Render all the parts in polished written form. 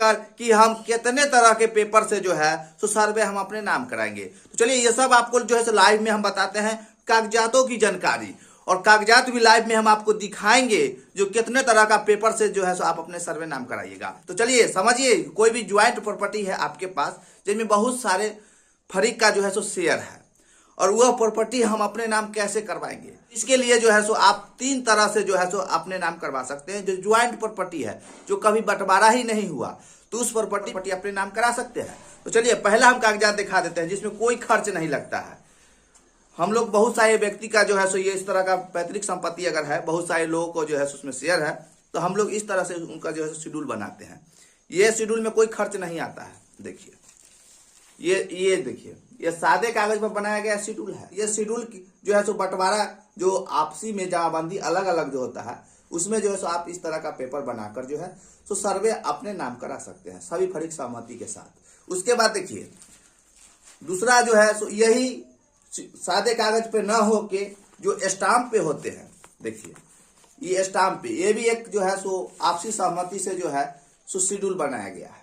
कि हम कितने तरह के पेपर से जो है सो सर्वे हम अपने नाम कराएंगे। तो चलिए ये सब आपको जो है सो लाइव में हम बताते हैं, कागजातों की जानकारी, और कागजात भी लाइव में हम आपको दिखाएंगे जो कितने तरह का पेपर से जो है सो आप अपने सर्वे नाम कराइएगा। तो चलिए समझिए, कोई भी ज्वाइंट प्रॉपर्टी है आपके पास जिनमें बहुत सारे फरीक का जो है सो शेयर है, और वह प्रॉपर्टी हम अपने नाम कैसे करवाएंगे, इसके लिए जो है सो आप 3 तरह से जो है सो अपने नाम करवा सकते हैं। जो ज्वाइंट प्रॉपर्टी है, जो कभी बंटवारा ही नहीं हुआ, तो उस प्रॉपर्टी अपने नाम करा सकते हैं। तो चलिए पहला हम कागजात दिखा देते हैं जिसमें कोई खर्च नहीं लगता है। हम लोग बहुत सारे व्यक्ति का जो है सो ये इस तरह का पैतृक संपत्ति अगर है, बहुत सारे लोगों को जो है उसमें शेयर है, तो हम लोग इस तरह से उनका जो है शेड्यूल बनाते हैं। ये शेड्यूल में कोई खर्च नहीं आता है। देखिए ये देखिए, ये सादे कागज पर बनाया गया शेड्यूल है। ये शेड्यूल जो है सो बंटवारा, जो आपसी में जमाबंदी अलग अलग जो होता है, उसमें जो है सो आप इस तरह का पेपर बनाकर जो है सो सर्वे अपने नाम करा सकते हैं सभी फरीक सहमति के साथ। उसके बाद देखिए दूसरा जो है सो यही सादे कागज पे न हो के जो स्टाम्प पे होते हैं, देखिए ये स्टाम्प पे, ये भी एक जो है सो आपसी सहमति से जो है सो शेड्यूल बनाया गया है।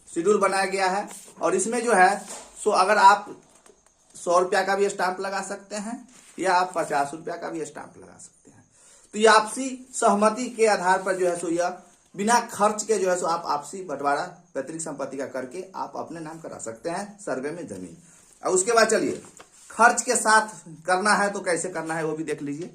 शेड्यूल बनाया गया है, और इसमें जो है सो अगर आप 100 रुपया का भी स्टाम्प लगा सकते हैं या आप 50 रुपया का भी स्टाम्प लगा सकते हैं। तो ये आपसी सहमति के आधार पर जो है सो यह बिना खर्च के जो है सो आप आपसी बंटवारा पैतृक संपत्ति का करके आप अपने नाम करा सकते हैं सर्वे में जमीन। और उसके बाद चलिए खर्च के साथ करना है तो कैसे करना है वो भी देख लीजिए।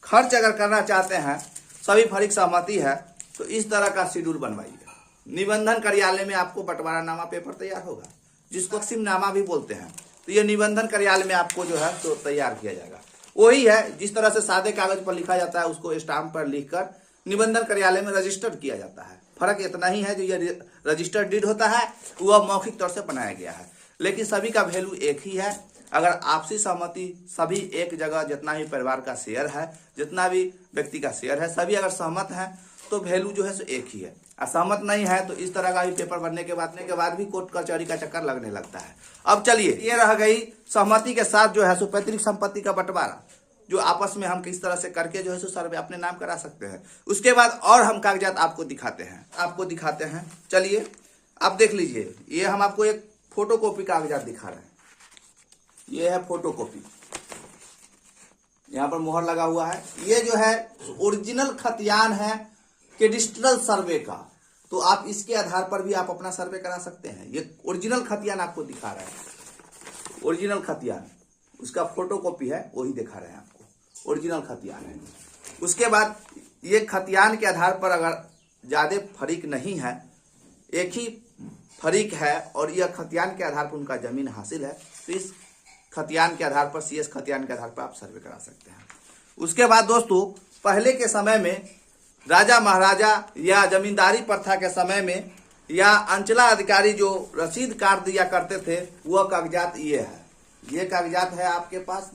खर्च अगर करना चाहते हैं, सभी फरीक सहमति है, तो इस तरह का शेड्यूल बनवाइए। निबंधन कार्यालय में आपको बंटवारा नामा पेपर तैयार होगा, जिसको तकसीमनामा भी बोलते हैं। तो ये निबंधन कार्यालय में आपको जो है तो तैयार किया जाएगा। वही है जिस तरह से सादे कागज पर लिखा जाता है, उसको स्टाम्प पर लिखकर निबंधन कार्यालय में रजिस्टर्ड किया जाता है। फर्क इतना ही है, जो ये रजिस्टर्ड डीड होता है वह मौखिक तौर से बनाया गया है, लेकिन सभी का वैल्यू एक ही है। अगर आपसी सहमति सभी एक जगह, जितना भी परिवार का शेयर है, जितना भी व्यक्ति का शेयर है, सभी अगर सहमत हैं तो वैल्यू जो है सो एक ही है। असहमत नहीं है तो इस तरह का भी पेपर बनने के बाद भी कोर्ट कचहरी का चक्कर लगने लगता है। अब चलिए ये रह गई सहमति के साथ जो है सो पैतृक संपत्ति का बंटवारा, जो आपस में हम किस तरह से करके जो है सो सर्वे अपने नाम करा सकते हैं। उसके बाद और हम कागजात आपको दिखाते हैं। चलिए आप देख लीजिए, ये हम आपको एक फोटोकॉपी कागजात दिखा रहे हैं। ये है फोटोकॉपी, यहाँ पर मोहर लगा हुआ है। ये जो है ओरिजिनल खतियान है कैडिस्ट्रल सर्वे का, तो आप इसके आधार पर भी आप अपना सर्वे करा सकते हैं। ये ओरिजिनल खतियान आपको दिखा रहा है, ओरिजिनल खतियान, उसका फोटोकॉपी है, वही दिखा रहे हैं आपको, ओरिजिनल खतियान है। उसके बाद ये खतियान के आधार पर अगर ज्यादा फरीक नहीं है, एक ही फरीक है, और यह खतियान के आधार पर उनका जमीन हासिल है, तो इस खतियान के आधार पर, CS खतियान के आधार पर आप सर्वे करा सकते हैं। उसके बाद दोस्तों, पहले के समय में राजा महाराजा या जमींदारी प्रथा के समय में या अंचला अधिकारी जो रसीद काट दिया करते थे, वह कागजात ये है। ये कागजात है आपके पास,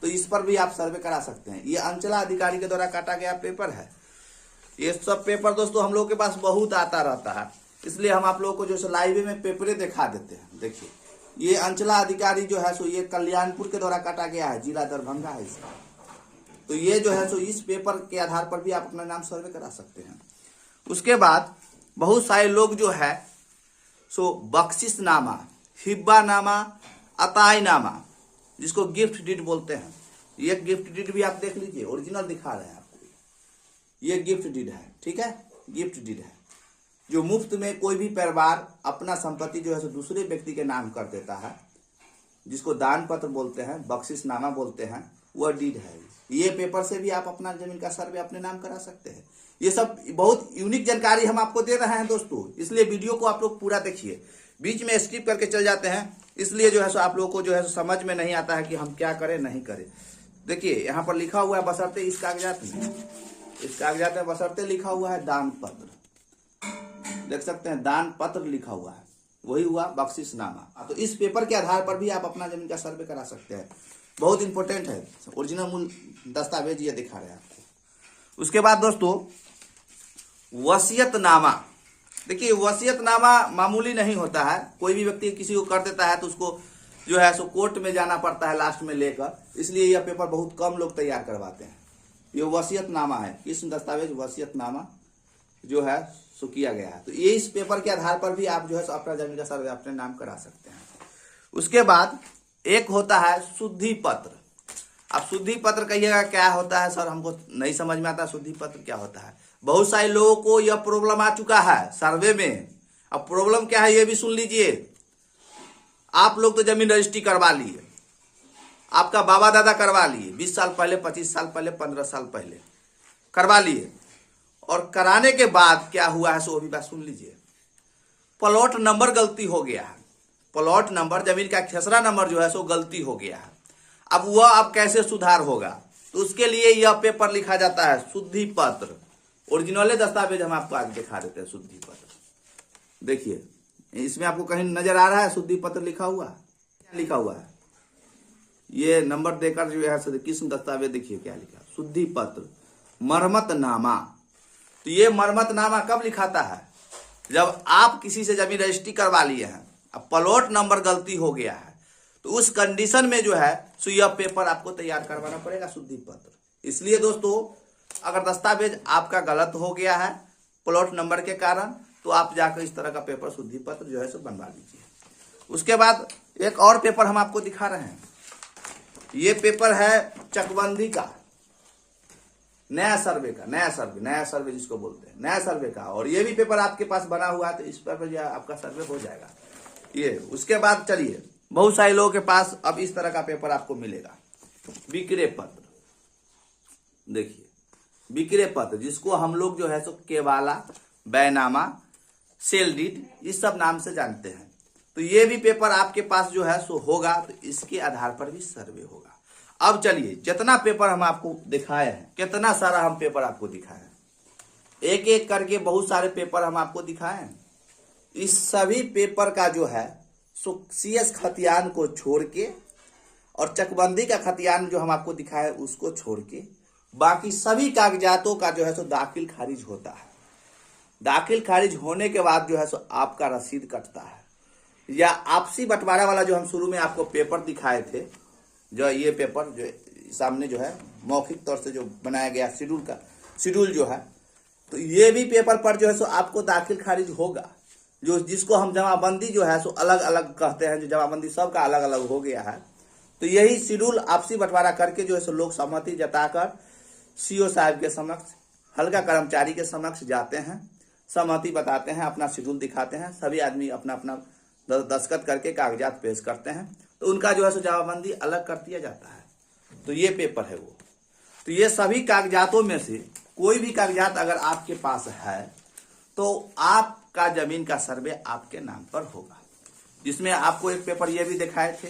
तो इस पर भी आप सर्वे करा सकते हैं। ये अंचला अधिकारी के द्वारा काटा गया पेपर है। ये सब पेपर दोस्तों हम लोग के पास बहुत आता रहता है, इसलिए हम आप लोगों को जो लाइव में पेपरे दिखा देते हैं। देखिए ये अंचला अधिकारी जो है सो ये कल्याणपुर के द्वारा काटा गया है, जिला दरभंगा है इसका। तो ये जो है सो इस पेपर के आधार पर भी आप अपना नाम सर्वे करा सकते हैं। उसके बाद बहुत सारे लोग जो है सो बख्शिशनामा, हिब्बानामा, अताईनामा, जिसको गिफ्ट डीड बोलते हैं, ये गिफ्ट डीड भी आप देख लीजिए, ओरिजिनल दिखा रहे हैं आपको। ये गिफ्ट डीड है, ठीक है, गिफ्ट डीड है, जो मुफ्त में कोई भी परिवार अपना संपत्ति जो है सो दूसरे व्यक्ति के नाम कर देता है, जिसको दान पत्र बोलते हैं, बख्शिशनामा बोलते हैं, वह डीड है। ये पेपर से भी आप अपना जमीन का सर्वे अपने नाम करा सकते हैं। ये सब बहुत यूनिक जानकारी हम आपको दे रहे हैं दोस्तों, इसलिए वीडियो को आप लोग पूरा देखिए। बीच में स्किप करके चल जाते हैं, इसलिए जो है सो आप लोगों को जो है समझ में नहीं आता है कि हम क्या करें नहीं करें। देखिए यहाँ पर लिखा हुआ है बशर्ते, इस कागजात में बशर्ते लिखा हुआ है दान पत्र, देख सकते हैं, दान पत्र लिखा हुआ है, वही हुआ बख्शिशनामा। तो इस पेपर के आधार पर भी आप अपना जमीन का सर्वे करा सकते हैं। बहुत इंपॉर्टेंट है, ओरिजिनल मूल दस्तावेज ये दिखा रहे हैं आपको। उसके बाद दोस्तों वसीयतनामा, देखिए वसीयतनामा मामूली नहीं होता है। कोई भी व्यक्ति किसी को कर देता है तो उसको जो है सो कोर्ट में जाना पड़ता है लास्ट में लेकर, इसलिए यह पेपर बहुत कम लोग तैयार करवाते हैं। ये वसीयतनामा है, किस दस्तावेज, वसीयतनामा जो है सो किया गया है। तो ये इस पेपर के आधार पर भी आप जो है अपना जमीन का सर्वे अपने नाम करा सकते हैं। उसके बाद एक होता है शुद्धि पत्र। अब शुद्धि पत्र कहिएगा क्या होता है सर, हमको नहीं समझ में आता शुद्धि पत्र क्या होता है। बहुत सारे लोगों को यह प्रॉब्लम आ चुका है सर्वे में। अब प्रॉब्लम क्या है ये भी सुन लीजिए। आप लोग तो जमीन रजिस्ट्री करवा लिए, आपका बाबा दादा करवा लिए 20 साल पहले, 25 साल पहले, 15 साल पहले करवा लिए, और कराने के बाद क्या हुआ है सो वो भी बात सुन लीजिए। प्लॉट नंबर गलती हो गया है, प्लॉट नंबर जमीन का खेसरा नंबर जो है सो गलती हो गया है। अब वह अब कैसे सुधार होगा, तो उसके लिए यह पेपर लिखा जाता है शुद्धि पत्र। ओरिजिनल दस्तावेज हम आपको आज दिखा देते हैं। शुद्धि पत्र देखिए, इसमें आपको कहीं नजर आ रहा है शुद्धि पत्र लिखा हुआ, क्या लिखा हुआ है, ये नंबर देकर जो है किस्म दस्तावेज देखिए क्या लिखा, शुद्धि पत्र मरम्मतनामा। तो ये मरम्मतनामा कब लिखाता है, जब आप किसी से जमीन रजिस्ट्री करवा लिए हैं, अब प्लॉट नंबर गलती हो गया है, तो उस कंडीशन में जो है सो यह पेपर आपको तैयार करवाना पड़ेगा शुद्धि पत्र। इसलिए दोस्तों अगर दस्तावेज आपका गलत हो गया है प्लॉट नंबर के कारण, तो आप जाकर इस तरह का पेपर शुद्धि पत्र जो है सो बनवा लीजिए। उसके बाद एक और पेपर हम आपको दिखा रहे हैं। ये पेपर है चकबंदी का, नया सर्वे का, नया सर्वे जिसको बोलते हैं, नया सर्वे का। और ये भी पेपर आपके पास बना हुआ है, तो इस पर जो आपका सर्वे हो जाएगा ये। उसके बाद चलिए, बहुत सारे लोगों के पास अब इस तरह का पेपर आपको मिलेगा, विक्रय पत्र। देखिए विक्रय पत्र, जिसको हम लोग जो है सो केवाला, बैनामा, सेल डीड इस सब नाम से जानते हैं। तो ये भी पेपर आपके पास जो है सो होगा, तो इसके आधार पर भी सर्वे होगा। अब चलिए, जितना पेपर हम आपको दिखाए हैं, कितना सारा हम पेपर आपको दिखाए हैं, एक एक करके बहुत सारे पेपर हम आपको दिखाए हैं। इस सभी पेपर का जो है सो CS खतियान को छोड़ के और चकबंदी का खतियान जो हम आपको दिखाए उसको छोड़ के बाकी सभी कागजातों का जो है सो दाखिल खारिज होता है। दाखिल खारिज होने के बाद जो है सो आपका रसीद कटता है, या आपसी बंटवारा वाला जो हम शुरू में आपको पेपर दिखाए थे, जो ये पेपर जो सामने जो है मौखिक तौर से जो बनाया गया शेड्यूल जो है, तो ये भी पेपर पर जो है सो आपको दाखिल खारिज होगा। जो जिसको हम जमाबंदी जो है सो अलग अलग कहते हैं, जो जमाबंदी सबका अलग अलग हो गया है, तो यही शेड्यूल आपसी बंटवारा करके जो है सो लोग सहमति जताकर CO साहब के समक्ष, हल्का कर्मचारी के समक्ष जाते हैं, सहमति बताते हैं, अपना शेड्यूल दिखाते हैं, सभी आदमी अपना अपना दस्तखत करके कागजात पेश करते हैं, तो उनका जो है सो जमाबंदी अलग कर दिया जाता है। तो ये पेपर है वो। तो ये सभी कागजातों में से कोई भी कागजात अगर आपके पास है तो आपका जमीन का सर्वे आपके नाम पर होगा। जिसमें आपको एक पेपर ये भी दिखाए थे,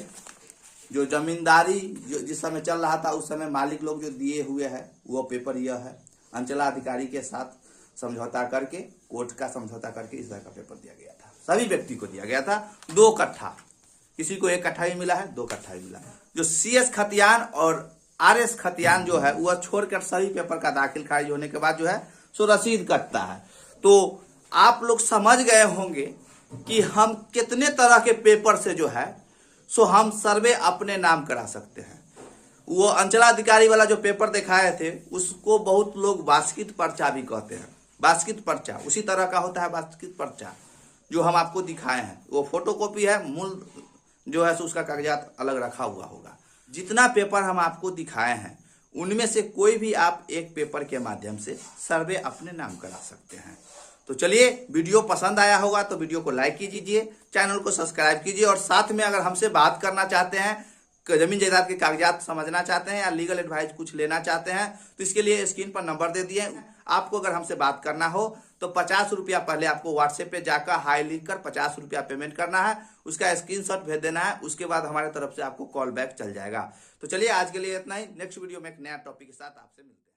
जो जमींदारी जो जिस समय चल रहा था उस समय मालिक लोग जो दिए हुए हैं, वो पेपर यह है। अंचलाधिकारी के साथ समझौता करके, कोर्ट का समझौता करके इस तरह का पेपर दिया गया था, सभी व्यक्ति को दिया गया था। 2 कट्ठा, किसी को 1 कट्ठा ही मिला है, 2 कट्ठा ही मिला है। जो CS खतियान और RS खतियान जो है वह छोड़कर सभी पेपर का दाखिल खारिज होने के बाद जो है सो रसीद कटता है। तो आप लोग समझ गए होंगे कि हम कितने तरह के पेपर से जो है सो हम सर्वे अपने नाम करा सकते हैं। वो अंचलाधिकारी वाला जो पेपर दिखाए थे उसको बहुत लोग वास्कित पर्चा भी कहते हैं। वास्कित पर्चा उसी तरह का होता है, वास्कित पर्चा जो हम आपको दिखाए हैं, वो फोटोकॉपी है, मूल जो है सो उसका कागजात अलग रखा हुआ होगा। जितना पेपर हम आपको दिखाए हैं उनमें से कोई भी आप एक पेपर के माध्यम से सर्वे अपने नाम करा सकते हैं। तो चलिए, वीडियो पसंद आया होगा तो वीडियो को लाइक कीजिए, चैनल को सब्सक्राइब कीजिए, और साथ में अगर हमसे बात करना चाहते हैं, जमीन जायदाद के कागजात समझना चाहते हैं या लीगल एडवाइस कुछ लेना चाहते हैं, तो इसके लिए स्क्रीन पर नंबर दे दिए। आपको अगर हमसे बात करना हो तो 50 रुपया पहले आपको व्हाट्सएप पे जाकर हाई लिख कर 50 रुपया पेमेंट करना है, उसका स्क्रीनशॉट भेज देना है, उसके बाद हमारे तरफ से आपको कॉल बैक चल जाएगा। तो चलिए आज के लिए इतना ही, नेक्स्ट वीडियो में एक नया टॉपिक के साथ आपसे मिलते हैं।